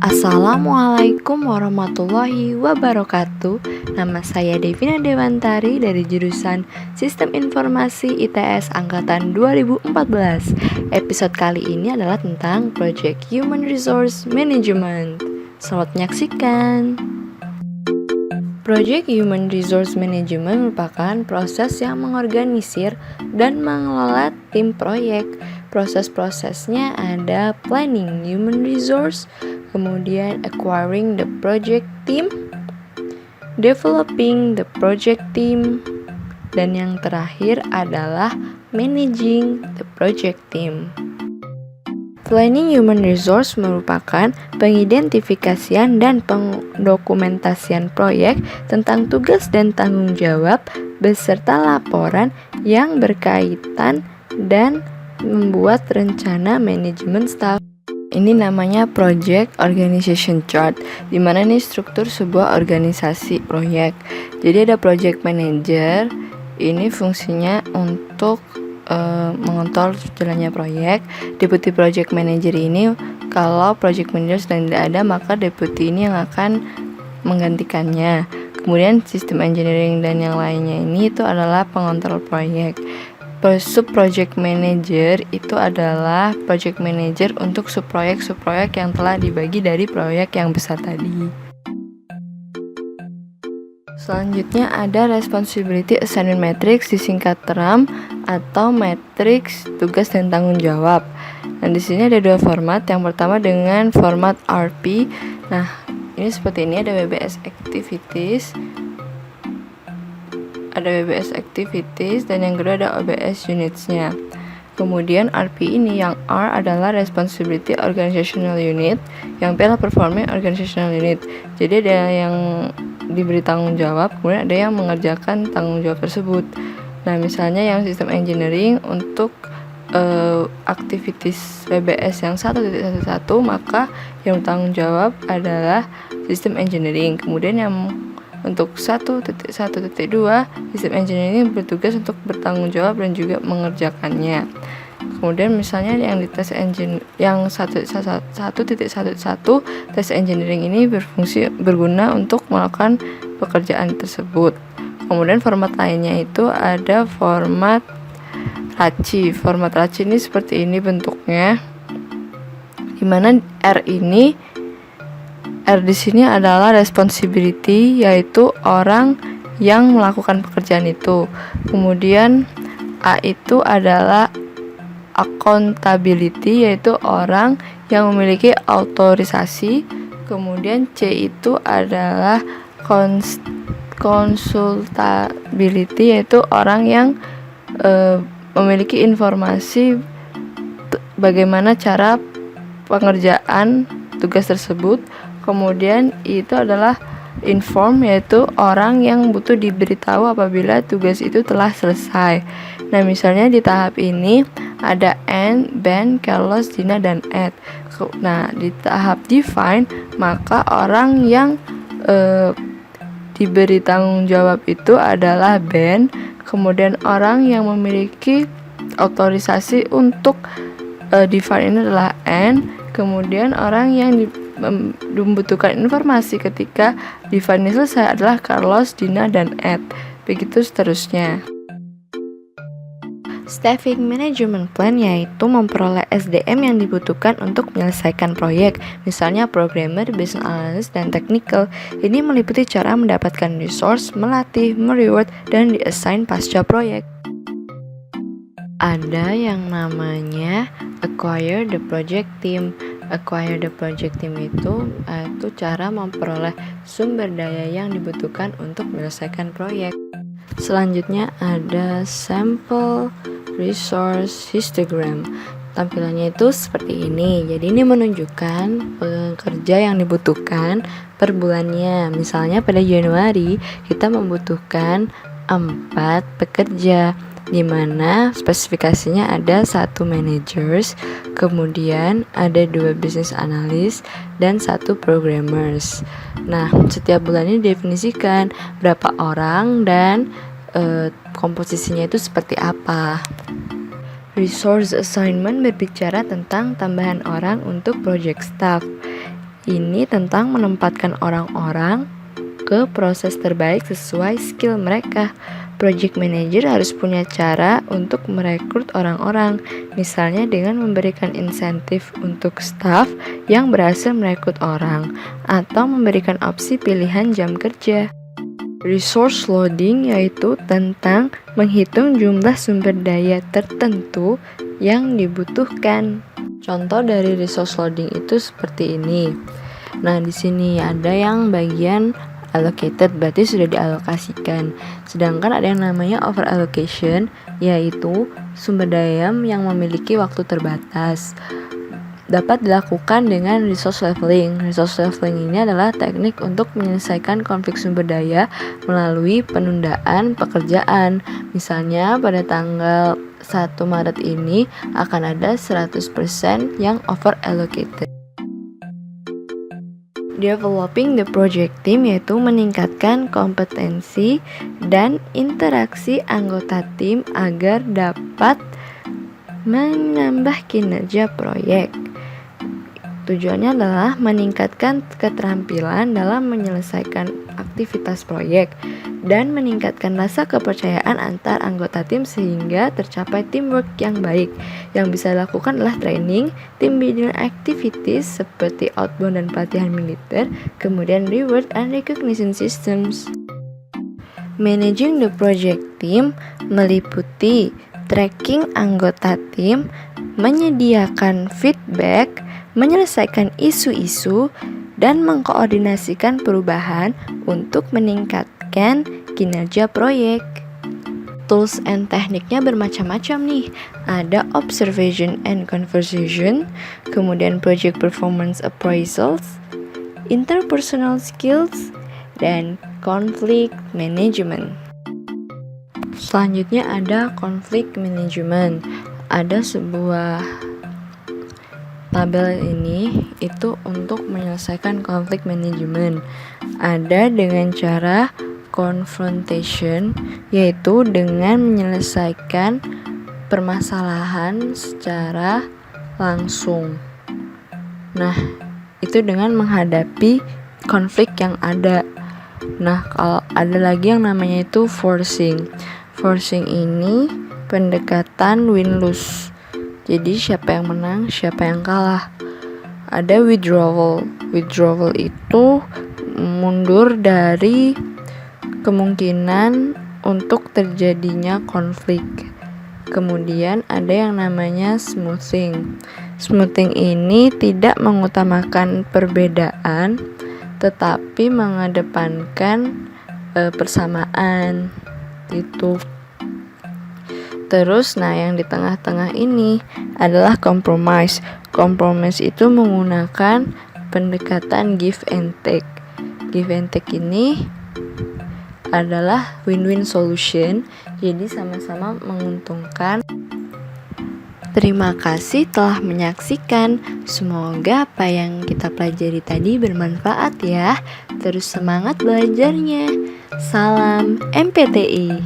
Assalamualaikum warahmatullahi wabarakatuh. Nama saya Devina Dewantari dari jurusan Sistem Informasi ITS Angkatan 2014. Episode kali ini adalah tentang Project Human Resource Management. Selamat menyaksikan. Project Human Resource Management merupakan proses yang mengorganisir dan mengelola tim proyek. Proses-prosesnya ada planning human resource, kemudian acquiring the project team, developing the project team, dan yang terakhir adalah managing the project team. Planning human resource merupakan pengidentifikasian dan pendokumentasian proyek tentang tugas dan tanggung jawab beserta laporan yang berkaitan dan membuat rencana manajemen staff. Ini namanya project organization chart, di mana ini struktur sebuah organisasi proyek. Jadi ada project manager, ini fungsinya untuk mengontrol jalannya proyek. Deputy project manager ini, kalau project manager sedang tidak ada, maka deputy ini yang akan menggantikannya. Kemudian sistem engineering dan yang lainnya ini itu adalah pengontrol proyek. Sub project manager itu adalah project manager untuk subproyek yang telah dibagi dari proyek yang besar tadi. Selanjutnya ada responsibility assignment matrix, disingkat RAM atau matrix tugas dan tanggung jawab. Nah, di sini ada dua format. Yang pertama dengan format RP. Nah, ini seperti ini, ada WBS activities. Ada WBS activities dan yang kedua ada OBS units-nya. Kemudian RP ini, yang R adalah responsibility organizational unit, yang P adalah performing organizational unit. Jadi ada yang diberi tanggung jawab, kemudian ada yang mengerjakan tanggung jawab tersebut. Nah, misalnya yang sistem engineering untuk activities WBS yang 1.11, maka yang bertanggung jawab adalah sistem engineering. Kemudian yang untuk 1.1.2, sistem engineering bertugas untuk bertanggung jawab dan juga mengerjakannya. Kemudian misalnya yang di tes engine yang 1.1.1 tes engineering ini berguna untuk melakukan pekerjaan tersebut. Kemudian format lainnya itu ada format RACI. Format RACI ini seperti ini bentuknya, dimana R di sini adalah responsibility, yaitu orang yang melakukan pekerjaan itu. Kemudian A itu adalah accountability, yaitu orang yang memiliki otorisasi. Kemudian C itu adalah consultability, yaitu orang yang memiliki informasi bagaimana cara pengerjaan tugas tersebut. Kemudian itu adalah inform, yaitu orang yang butuh diberitahu apabila tugas itu telah selesai. Nah, misalnya di tahap ini ada N, Ben, Carlos, Dina, dan Ed. Nah, di tahap define, maka orang yang diberi tanggung jawab itu adalah Ben. Kemudian orang yang memiliki otorisasi untuk define ini adalah N. Kemudian orang yang membutuhkan informasi ketika define selesai adalah Carlos, Dina, dan Ed. Begitu seterusnya. Staffing Management Plan yaitu memperoleh SDM yang dibutuhkan untuk menyelesaikan proyek, misalnya programmer, business analyst, dan technical. Ini meliputi cara mendapatkan resource, melatih, mereward, dan diassign pasca proyek. Ada yang namanya acquire the project team. Acquire the project team itu cara memperoleh sumber daya yang dibutuhkan untuk menyelesaikan proyek. Selanjutnya ada sample resource histogram. Tampilannya itu seperti ini. Jadi ini menunjukkan pekerja yang dibutuhkan per bulannya. Misalnya pada Januari kita membutuhkan 4 pekerja, di mana spesifikasinya ada 1 managers, kemudian ada 2 business analyst, dan 1 programmers. Nah, setiap bulan ini definisikan berapa orang dan komposisinya itu seperti apa. Resource assignment berbicara tentang tambahan orang untuk project staff. Ini tentang menempatkan orang-orang ke proses terbaik sesuai skill mereka. Project manager harus punya cara untuk merekrut orang-orang, misalnya dengan memberikan insentif untuk staff yang berhasil merekrut orang, atau memberikan opsi pilihan jam kerja. Resource loading yaitu tentang menghitung jumlah sumber daya tertentu yang dibutuhkan. Contoh dari resource loading itu seperti ini. Nah, di sini ada yang bagian allocated, berarti sudah dialokasikan. Sedangkan ada yang namanya over allocation, yaitu sumber daya yang memiliki waktu terbatas. Dapat dilakukan dengan resource leveling. Resource leveling ini adalah teknik untuk menyelesaikan konflik sumber daya melalui penundaan pekerjaan. Misalnya pada tanggal 1 Maret ini akan ada 100% yang over allocated. Developing the project team yaitu meningkatkan kompetensi dan interaksi anggota tim agar dapat menambah kinerja proyek. Tujuannya adalah meningkatkan keterampilan dalam menyelesaikan aktivitas proyek dan meningkatkan rasa kepercayaan antar anggota tim sehingga tercapai teamwork yang baik. Yang bisa dilakukan adalah training, team building activities seperti outbound dan pelatihan militer, kemudian reward and recognition systems. Managing the project team meliputi tracking anggota tim, menyediakan feedback, menyelesaikan isu-isu, dan mengkoordinasikan perubahan untuk meningkatkan kinerja proyek. Tools and tekniknya bermacam-macam nih. Ada observation and conversation, kemudian project performance appraisals, interpersonal skills, dan conflict management. Selanjutnya ada conflict management. Ada sebuah tabel ini itu untuk menyelesaikan konflik manajemen. Ada dengan cara confrontation, yaitu dengan menyelesaikan permasalahan secara langsung. Nah, itu dengan menghadapi konflik yang ada. Nah, kalau ada lagi yang namanya itu forcing. Forcing ini pendekatan win-lose. Jadi siapa yang menang, siapa yang kalah. Ada withdrawal. Withdrawal itu mundur dari kemungkinan untuk terjadinya konflik. Kemudian ada yang namanya smoothing. Smoothing ini tidak mengutamakan perbedaan, tetapi mengedepankan persamaan. Itu. Terus, yang di tengah-tengah ini adalah compromise. Compromise itu menggunakan pendekatan give and take. Give and take ini adalah win-win solution, jadi sama-sama menguntungkan. Terima kasih telah menyaksikan. Semoga apa yang kita pelajari tadi bermanfaat ya. Terus semangat belajarnya. Salam MPTI.